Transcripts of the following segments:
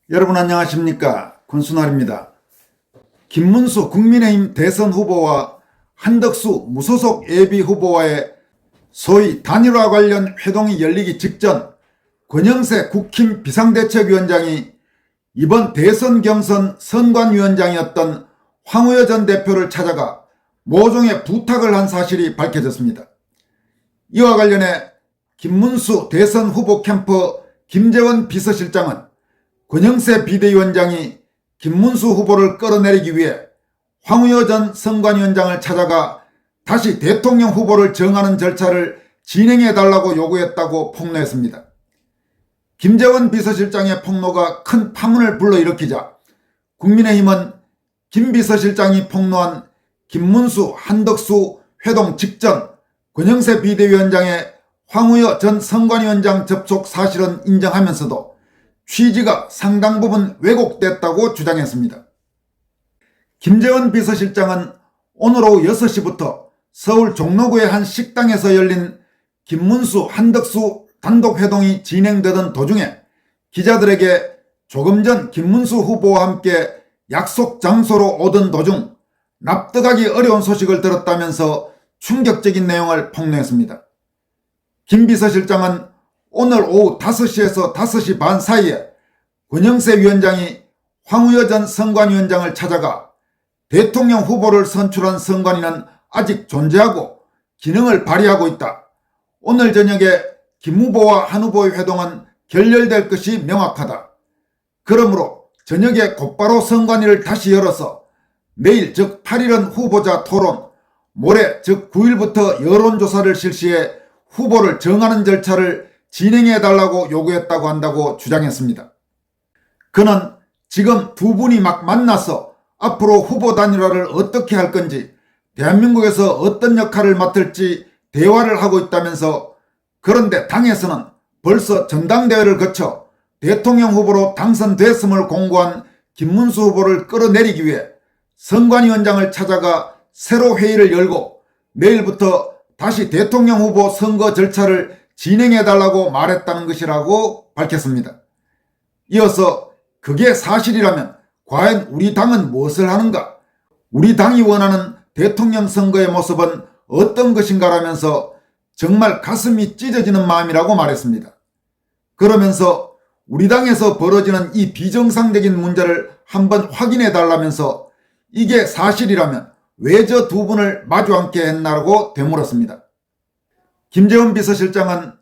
여러분 안녕하십니까? 권순환입니다. 김문수 국민의힘 대선 후보와 한덕수 무소속 예비 후보와의 소위 단일화 관련 회동이 열리기 직전 권영세 국힘 비상대책위원장이 이번 대선 경선 선관위원장이었던 황우여 전 대표를 찾아가 모종의 부탁을 한 사실이 밝혀졌습니다. 이와 관련해 김문수 대선 후보 캠프 김재원 비서실장은 권영세 비대위원장이 김문수 후보를 끌어내리기 위해 황우여 전 선관위원장을 찾아가 다시 대통령 후보를 정하는 절차를 진행해달라고 요구했다고 폭로했습니다. 김재원 비서실장의 폭로가 큰 파문을 불러일으키자 국민의힘은 김 비서실장이 폭로한 김문수 한덕수 회동 직전 권영세 비대위원장의 황우여 전 선관위원장 접촉 사실은 인정하면서도 취지가 상당 부분 왜곡됐다고 주장했습니다. 김재원 비서실장은 오늘 오후 6시부터 서울 종로구의 한 식당에서 열린 김문수 한덕수 단독회동이 진행되던 도중에 기자들에게 조금 전 김문수 후보와 함께 약속 장소로 오던 도중 납득하기 어려운 소식을 들었다면서 충격적인 내용을 폭로했습니다. 김 비서실장은 오늘 오후 5시에서 5시 반 사이에 권영세 위원장이 황우여 전 선관위원장을 찾아가 대통령 후보를 선출한 선관위는 아직 존재하고 기능을 발휘하고 있다. 오늘 저녁에 김 후보와 한 후보의 회동은 결렬될 것이 명확하다. 그러므로 저녁에 곧바로 선관위를 다시 열어서 내일 즉 8일은 후보자 토론, 모레 즉 9일부터 여론조사를 실시해 후보를 정하는 절차를 진행해달라고 요구했다고 한다고 주장했습니다. 그는 지금 두 분이 막 만나서 앞으로 후보 단일화를 어떻게 할 건지, 대한민국에서 어떤 역할을 맡을지 대화를 하고 있다면서, 그런데 당에서는 벌써 전당대회를 거쳐 대통령 후보로 당선됐음을 공고한 김문수 후보를 끌어내리기 위해 선관위원장을 찾아가 새로 회의를 열고 내일부터 다시 대통령 후보 선거 절차를 진행해달라고 말했다는 것이라고 밝혔습니다. 이어서 그게 사실이라면 과연 우리 당은 무엇을 하는가? 우리 당이 원하는 대통령 선거의 모습은 어떤 것인가라면서 정말 가슴이 찢어지는 마음이라고 말했습니다. 그러면서 우리 당에서 벌어지는 이 비정상적인 문제를 한번 확인해 달라면서 이게 사실이라면 왜 저 두 분을 마주 앉게 했나라고 되물었습니다. 김재원 비서실장은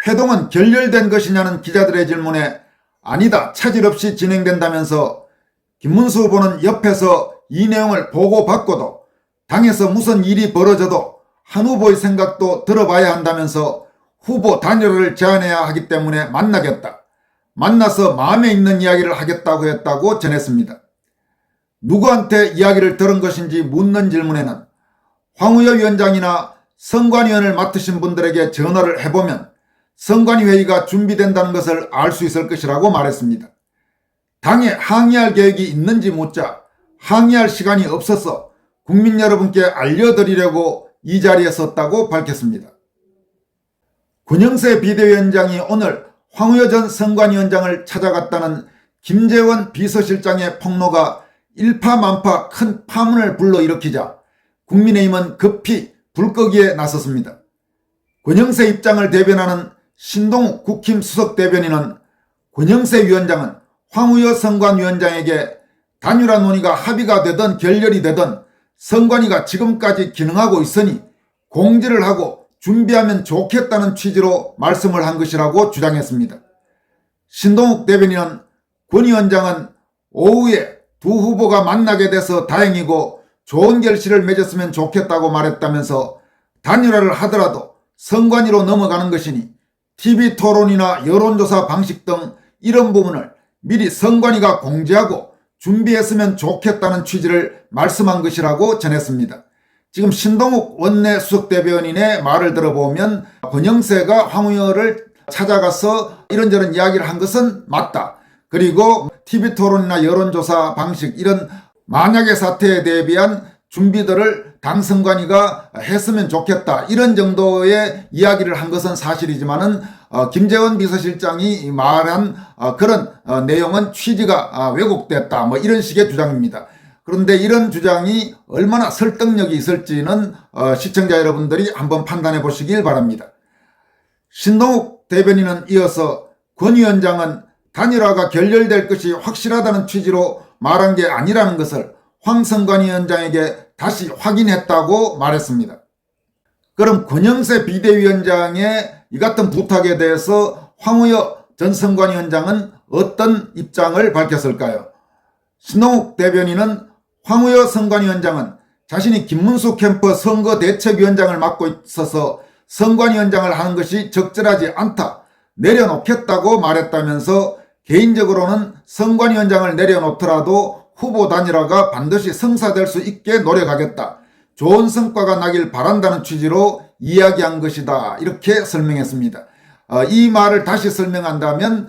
회동은 결렬된 것이냐는 기자들의 질문에 아니다, 차질 없이 진행된다면서 김문수 후보는 옆에서 이 내용을 보고받고도 당에서 무슨 일이 벌어져도 한 후보의 생각도 들어봐야 한다면서 후보 단일화를 제안해야 하기 때문에 만나겠다. 만나서 마음에 있는 이야기를 하겠다고 했다고 전했습니다. 누구한테 이야기를 들은 것인지 묻는 질문에는 황우여 위원장이나 선관위원을 맡으신 분들에게 전화를 해보면 선관위 회의가 준비된다는 것을 알 수 있을 것이라고 말했습니다. 당에 항의할 계획이 있는지 묻자 항의할 시간이 없어서 국민 여러분께 알려드리려고 이 자리에 섰다고 밝혔습니다. 권영세 비대위원장이 오늘 황우여 전 선관위원장을 찾아갔다는 김재원 비서실장의 폭로가 일파만파 큰 파문을 불러일으키자 국민의힘은 급히 불끄기에 나섰습니다. 권영세 입장을 대변하는 신동욱 국힘 수석대변인은 권영세 위원장은 황우여 선관위원장에게 단일화 논의가 합의가 되든 결렬이 되든 선관위가 지금까지 기능하고 있으니 공지를 하고 준비하면 좋겠다는 취지로 말씀을 한 것이라고 주장했습니다. 신동욱 대변인은 권 위원장은 오후에 두 후보가 만나게 돼서 다행이고 좋은 결실을 맺었으면 좋겠다고 말했다면서 단일화를 하더라도 선관위로 넘어가는 것이니 TV토론이나 여론조사 방식 등 이런 부분을 미리 선관위가 공지하고 준비했으면 좋겠다는 취지를 말씀한 것이라고 전했습니다. 지금 신동욱 원내 수석대변인의 말을 들어보면 권영세가 황우여를 찾아가서 이런저런 이야기를 한 것은 맞다. 그리고 TV토론이나 여론조사 방식 이런 만약의 사태에 대비한 준비들을 당 선관위가 했으면 좋겠다, 이런 정도의 이야기를 한 것은 사실이지만은 김재원 비서실장이 말한 그런 내용은 취지가 왜곡됐다, 뭐 이런 식의 주장입니다. 그런데 이런 주장이 얼마나 설득력이 있을지는 시청자 여러분들이 한번 판단해 보시길 바랍니다. 신동욱 대변인은 이어서 권 위원장은 단일화가 결렬될 것이 확실하다는 취지로 말한 게 아니라는 것을 황선관 위원장에게 다시 확인했다고 말했습니다. 그럼 권영세 비대위원장의 이 같은 부탁에 대해서 황우여 전 선관위원장은 어떤 입장을 밝혔을까요? 신동욱 대변인은 황우여 선관위원장은 자신이 김문수 캠프 선거대책위원장을 맡고 있어서 선관위원장을 하는 것이 적절하지 않다, 내려놓겠다고 말했다면서 개인적으로는 선관위원장을 내려놓더라도 후보 단일화가 반드시 성사될 수 있게 노력하겠다, 좋은 성과가 나길 바란다는 취지로 이야기한 것이다, 이렇게 설명했습니다. 이 말을 다시 설명한다면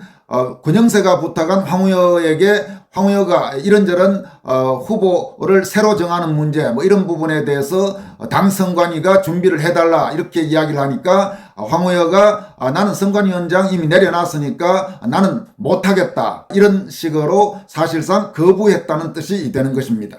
권영세가 부탁한 황우여에게 황우여가 이런저런 후보를 새로 정하는 문제, 뭐 이런 부분에 대해서 당 선관위가 준비를 해달라, 이렇게 이야기를 하니까 황우여가 나는 선관위원장 이미 내려놨으니까 나는 못하겠다, 이런 식으로 사실상 거부했다는 뜻이 되는 것입니다.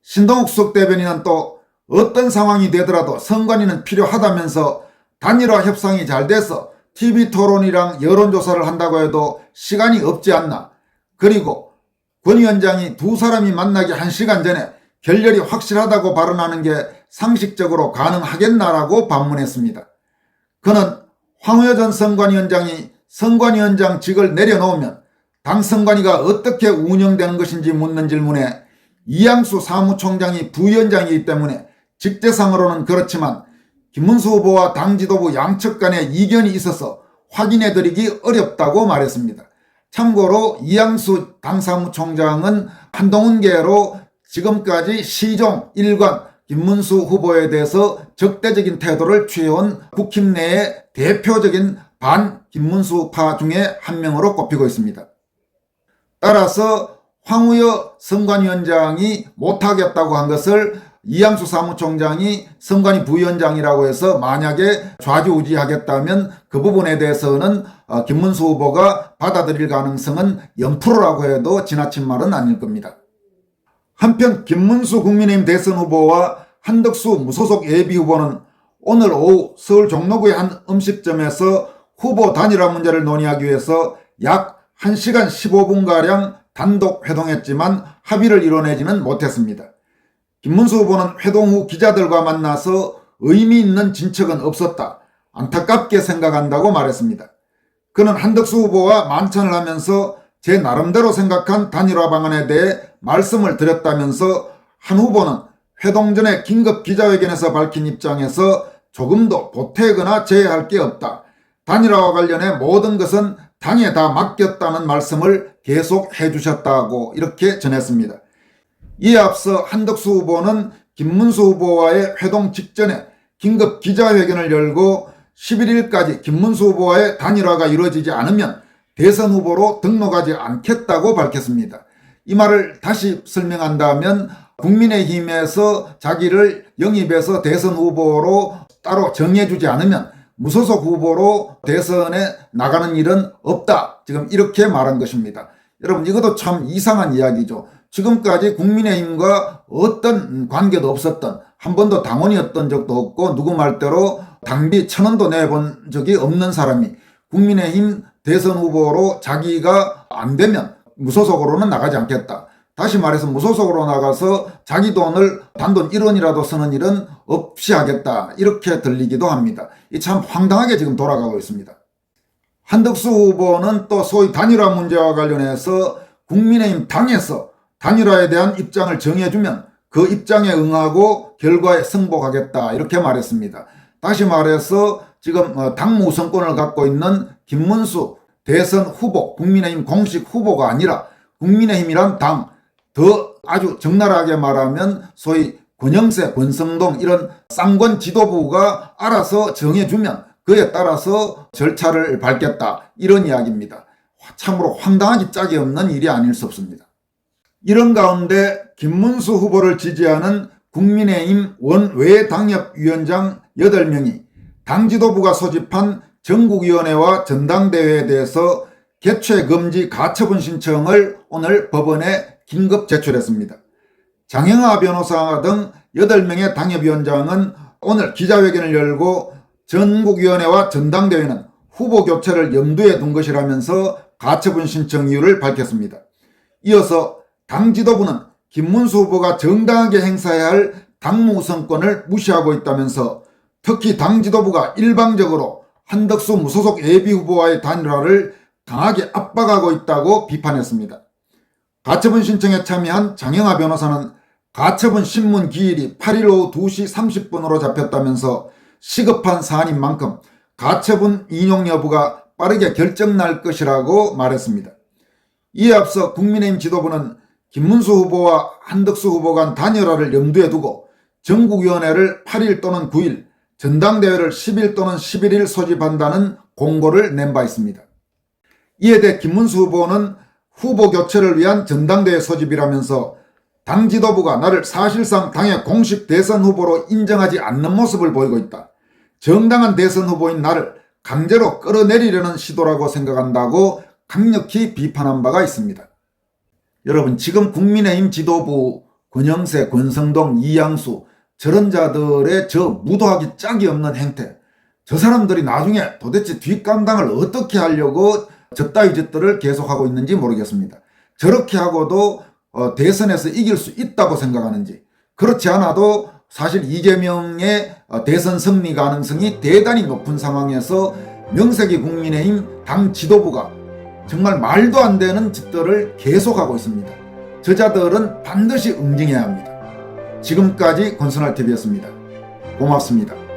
신동욱 수석 대변인은 또 어떤 상황이 되더라도 선관위는 필요하다면서 단일화 협상이 잘 돼서 TV토론이랑 여론조사를 한다고 해도 시간이 없지 않나, 그리고 권 위원장이 두 사람이 만나기 1시간 전에 결렬이 확실하다고 발언하는 게 상식적으로 가능하겠나라고 반문했습니다. 그는 황우여 전 선관위원장이 선관위원장직을 내려놓으면 당 선관위가 어떻게 운영되는 것인지 묻는 질문에 이양수 사무총장이 부위원장이기 때문에 직제상으로는 그렇지만 김문수 후보와 당 지도부 양측 간에 이견이 있어서 확인해드리기 어렵다고 말했습니다. 참고로 이양수 당사무총장은 한동훈계로 지금까지 시종 일관 김문수 후보에 대해서 적대적인 태도를 취해온 국힘 내의 대표적인 반 김문수파 중에 한 명으로 꼽히고 있습니다. 따라서 황우여 선관위원장이 못하겠다고 한 것을 이양수 사무총장이 선관위 부위원장이라고 해서 만약에 좌지우지하겠다면 그 부분에 대해서는 김문수 후보가 받아들일 가능성은 0%라고 해도 지나친 말은 아닐 겁니다. 한편 김문수 국민의힘 대선 후보와 한덕수 무소속 예비후보는 오늘 오후 서울 종로구의 한 음식점에서 후보 단일화 문제를 논의하기 위해서 약 1시간 15분가량 단독 회동했지만 합의를 이뤄내지는 못했습니다. 김문수 후보는 회동 후 기자들과 만나서 의미 있는 진척은 없었다, 안타깝게 생각한다고 말했습니다. 그는 한덕수 후보와 만찬을 하면서 제 나름대로 생각한 단일화 방안에 대해 말씀을 드렸다면서 한 후보는 회동 전에 긴급 기자회견에서 밝힌 입장에서 조금도 보태거나 제외할 게 없다, 단일화와 관련해 모든 것은 당에 다 맡겼다는 말씀을 계속 해주셨다고 이렇게 전했습니다. 이에 앞서 한덕수 후보는 김문수 후보와의 회동 직전에 긴급 기자회견을 열고 11일까지 김문수 후보와의 단일화가 이루어지지 않으면 대선 후보로 등록하지 않겠다고 밝혔습니다. 이 말을 다시 설명한다면 국민의힘에서 자기를 영입해서 대선 후보로 따로 정해주지 않으면 무소속 후보로 대선에 나가는 일은 없다, 지금 이렇게 말한 것입니다. 여러분, 이것도 참 이상한 이야기죠. 지금까지 국민의힘과 어떤 관계도 없었던, 한 번도 당원이었던 적도 없고 누구 말대로 당비 1,000원도 내본 적이 없는 사람이 국민의힘 대선 후보로 자기가 안 되면 무소속으로는 나가지 않겠다, 다시 말해서 무소속으로 나가서 자기 돈을 단돈 1원이라도 쓰는 일은 없이 하겠다, 이렇게 들리기도 합니다. 이 참 황당하게 지금 돌아가고 있습니다. 한덕수 후보는 또 소위 단일화 문제와 관련해서 국민의힘 당에서 단일화에 대한 입장을 정해주면 그 입장에 응하고 결과에 승복하겠다, 이렇게 말했습니다. 다시 말해서 지금 당 우선권을 갖고 있는 김문수 대선 후보, 국민의힘 공식 후보가 아니라 국민의힘이란 당, 더 아주 적나라하게 말하면 소위 권영세, 권성동 이런 쌍권 지도부가 알아서 정해주면 그에 따라서 절차를 밟겠다, 이런 이야기입니다. 참으로 황당하기 짝이 없는 일이 아닐 수 없습니다. 이런 가운데 김문수 후보를 지지하는 국민의힘 원외당협위원장 8명이 당지도부가 소집한 전국위원회와 전당대회에 대해서 개최금지 가처분 신청을 오늘 법원에 긴급 제출했습니다. 장영하 변호사 등 8명의 당협위원장은 오늘 기자회견을 열고 전국위원회와 전당대회는 후보 교체를 염두에 둔 것이라면서 가처분 신청 이유를 밝혔습니다. 이어서 당지도부는 김문수 후보가 정당하게 행사해야 할 당무 우선권을 무시하고 있다면서 특히 당지도부가 일방적으로 한덕수 무소속 예비후보와의 단일화를 강하게 압박하고 있다고 비판했습니다. 가처분 신청에 참여한 장영하 변호사는 가처분 신문 기일이 8일 오후 2시 30분으로 잡혔다면서 시급한 사안인 만큼 가처분 인용 여부가 빠르게 결정날 것이라고 말했습니다. 이에 앞서 국민의힘 지도부는 김문수 후보와 한덕수 후보 간 단일화를 염두에 두고 전국위원회를 8일 또는 9일, 전당대회를 10일 또는 11일 소집한다는 공고를 낸 바 있습니다. 이에 대해 김문수 후보는 후보 교체를 위한 전당대회 소집이라면서 당 지도부가 나를 사실상 당의 공식 대선 후보로 인정하지 않는 모습을 보이고 있다. 정당한 대선 후보인 나를 강제로 끌어내리려는 시도라고 생각한다고 강력히 비판한 바가 있습니다. 여러분, 지금 국민의힘 지도부 권영세, 권성동, 이양수 저런 자들의 저 무도하기 짝이 없는 행태, 저 사람들이 나중에 도대체 뒷감당을 어떻게 하려고 저따위 짓들을 계속하고 있는지 모르겠습니다. 저렇게 하고도 대선에서 이길 수 있다고 생각하는지, 그렇지 않아도 사실 이재명의 대선 승리 가능성이 대단히 높은 상황에서 명색이 국민의힘 당 지도부가 정말 말도 안 되는 짓들을 계속하고 있습니다. 저자들은 반드시 응징해야 합니다. 지금까지 권순할TV였습니다. 고맙습니다.